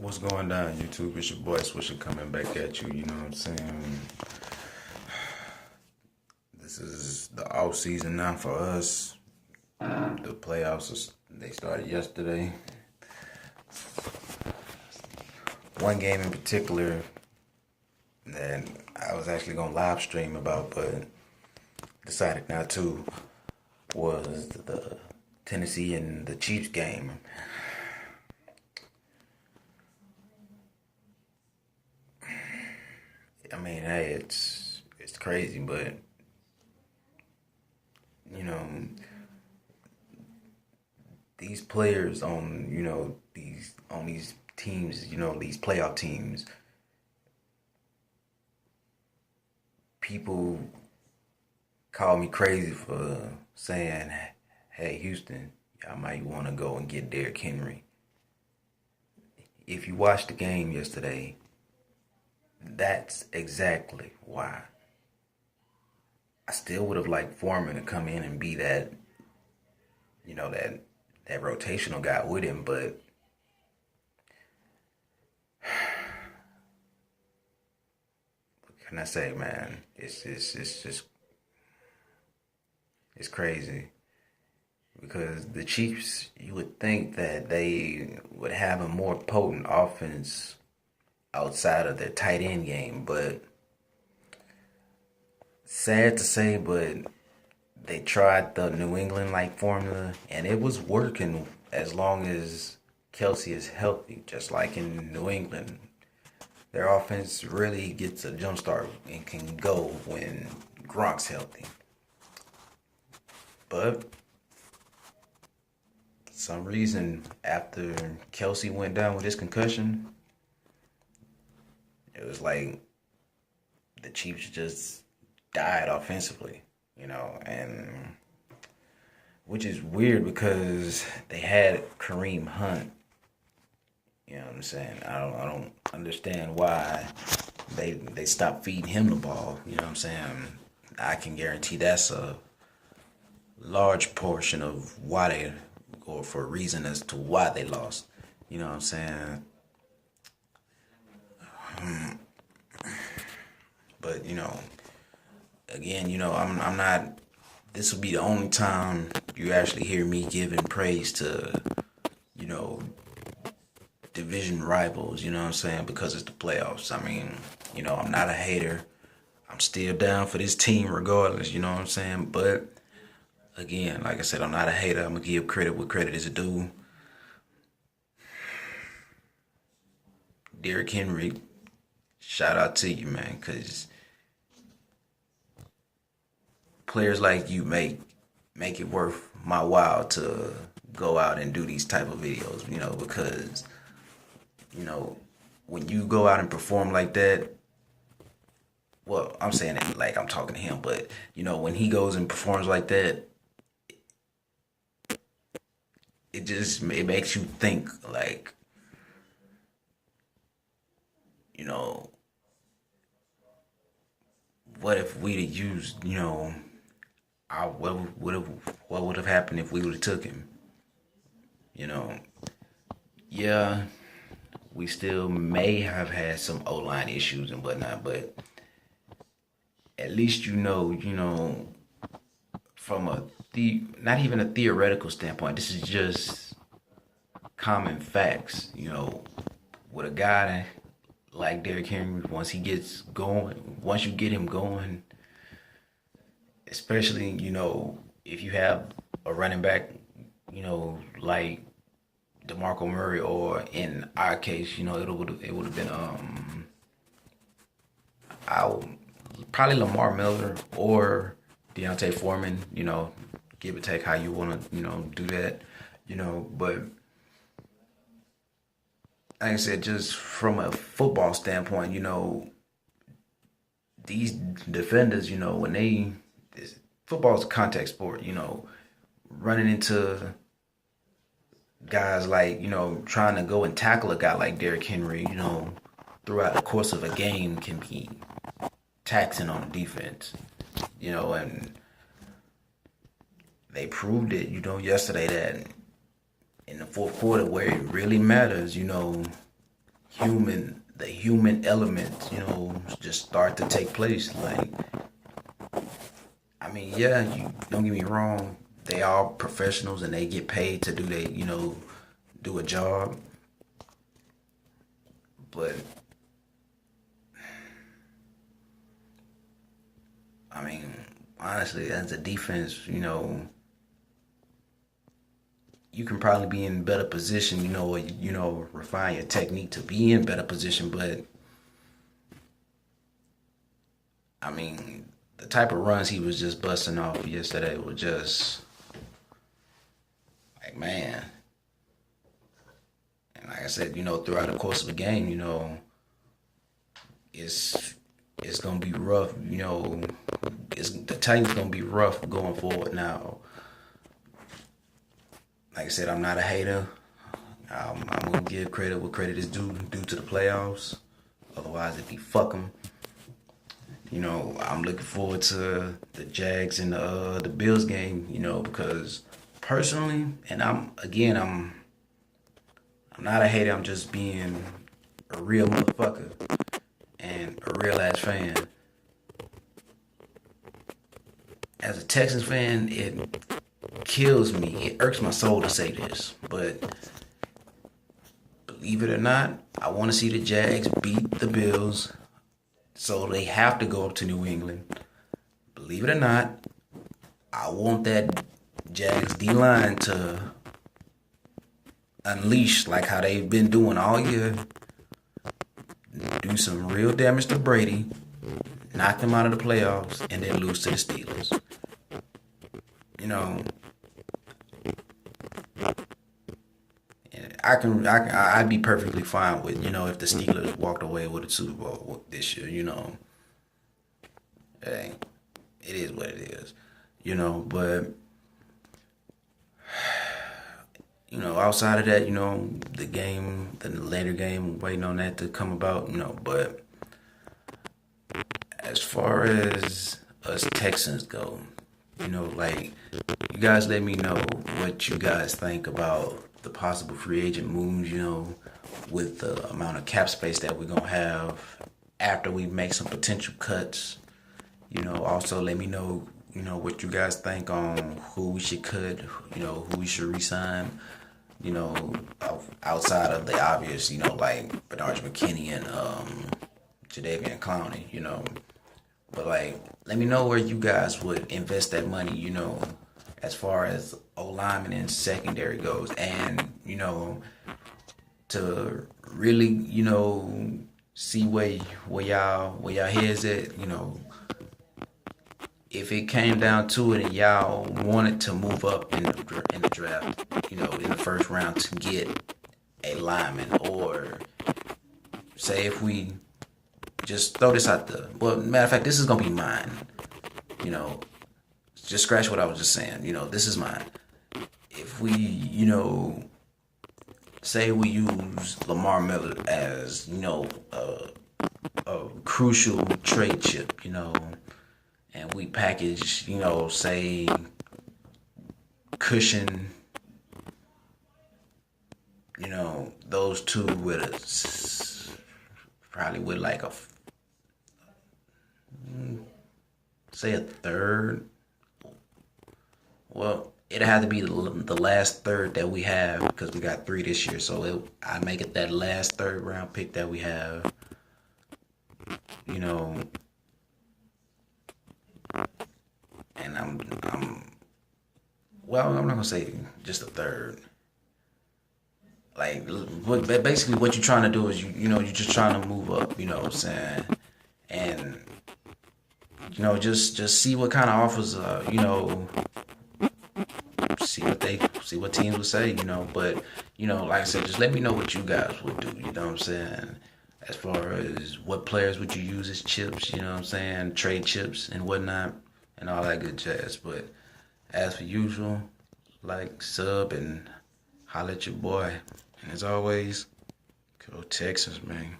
What's going down, YouTube? It's your boy Swisher coming back at you. You know what I'm saying? This is the off season now for us. The playoffs they started yesterday. One game in particular that I was actually gonna live stream about, but decided not to, was the Tennessee and the Chiefs game. I mean, hey, it's crazy, but you know, these players on these teams, these playoff teams, people call me crazy for saying, "Hey, Houston, y'all might want to go and get Derrick Henry." If you watched the game yesterday, that's exactly why. I still would have liked Foreman to come in and be that, that rotational guy with him, but what can I say, man? It's crazy because the Chiefs, you would think that they would have a more potent offense outside of their tight end game, but sad to say, but they tried the New England like formula and it was working as long as Kelsey is healthy, just like in New England. Their offense really gets a jump start and can go when Gronk's healthy. But for some reason, after Kelsey went down with his concussion, it was like the Chiefs just died offensively, and which is weird because they had Kareem Hunt. You know what I'm saying? I don't understand why they stopped feeding him the ball. You know what I'm saying? I can guarantee that's a large portion of why they, or for a reason as to why they lost. You know what I'm saying? But again, I'm not. This will be the only time you actually hear me giving praise to, you know, division rivals. You know what I'm saying? Because it's the playoffs. I mean, I'm not a hater. I'm still down for this team regardless. You know what I'm saying? But again, like I said, I'm not a hater. I'm gonna give credit where credit is due. Derrick Henry, shout out to you, man, because players like you make it worth my while to go out and do these type of videos, because when you go out and perform like that, well, I'm saying it like I'm talking to him, but when he goes and performs like that, it makes you think like, what if we'd have used, what would have happened if we would have took him? Yeah, we still may have had some O-line issues and whatnot, but at least from not even a theoretical standpoint, this is just common facts. With a guy like Derrick Henry, once he gets going, once you get him going, especially if you have a running back, like DeMarco Murray, or in our case, it would have been I probably Lamar Miller or Deontay Foreman. Give or take how you want to do that. But like I said, just from a football standpoint, these defenders, football's a contact sport, running into guys like, trying to go and tackle a guy like Derrick Henry, throughout the course of a game can be taxing on the defense, and they proved it, yesterday that in the fourth quarter where it really matters, the human element, just start to take place. Like, I mean, yeah, you don't get me wrong. They are professionals and they get paid to do a job. But I mean, honestly, as a defense, you can probably be in better position, or refine your technique to be in better position. But I mean, the type of runs he was just busting off yesterday were just like, man. And like I said, throughout the course of the game, it's gonna be rough. The Titans gonna be rough going forward. Now, like I said, I'm not a hater. I'm gonna give credit where credit is due to the playoffs. Otherwise, it'd be fuck them. I'm looking forward to the Jags and the Bills game. Because personally, and I'm not a hater. I'm just being a real motherfucker and a real ass fan. As a Texans fan, it kills me. It irks my soul to say this, but believe it or not, I want to see the Jags beat the Bills, so they have to go up to New England. Believe it or not, I want that Jags D-line to unleash like how they've been doing all year. Do some real damage to Brady, knock them out of the playoffs, and then lose to the Steelers. I'd be perfectly fine with, if the Steelers walked away with a Super Bowl this year, Hey, it is what it is, but, outside of that, the later game, waiting on that to come about, but as far as us Texans go, like, you guys let me know what you guys think about the possible free agent moves, with the amount of cap space that we're going to have after we make some potential cuts. Also let me know, what you guys think on who we should cut, who we should re-sign, outside of the obvious, like Bernard McKinney and Jadeveon Clowney, But, like, let me know where you guys would invest that money, as far as O-lineman and secondary goes. And, to really, see where y'all heads at, if it came down to it and y'all wanted to move up in the draft, in the first round to get a lineman, or say if we just throw this out there. Well, matter of fact, this is going to be mine. Just scratch what I was just saying. This is mine. If we, say we use Lamar Miller as, a crucial trade chip, and we package, say, Cushion, those two with probably with like say a third. Well, it'd have to be the last third that we have, because we got 3 this year. So I make it that last third round pick that we have. And I'm not gonna say just a third. Like, basically what you're trying to do is you're just trying to move up. You know what I'm saying? And just see what kind of offers see what teams would say, but like I said, just let me know what you guys would do, you know what I'm saying, as far as what players would you use as chips, you know what I'm saying, trade chips and whatnot, and all that good jazz. But as for usual, like, sub, and holla at your boy, and as always, go Texans, man.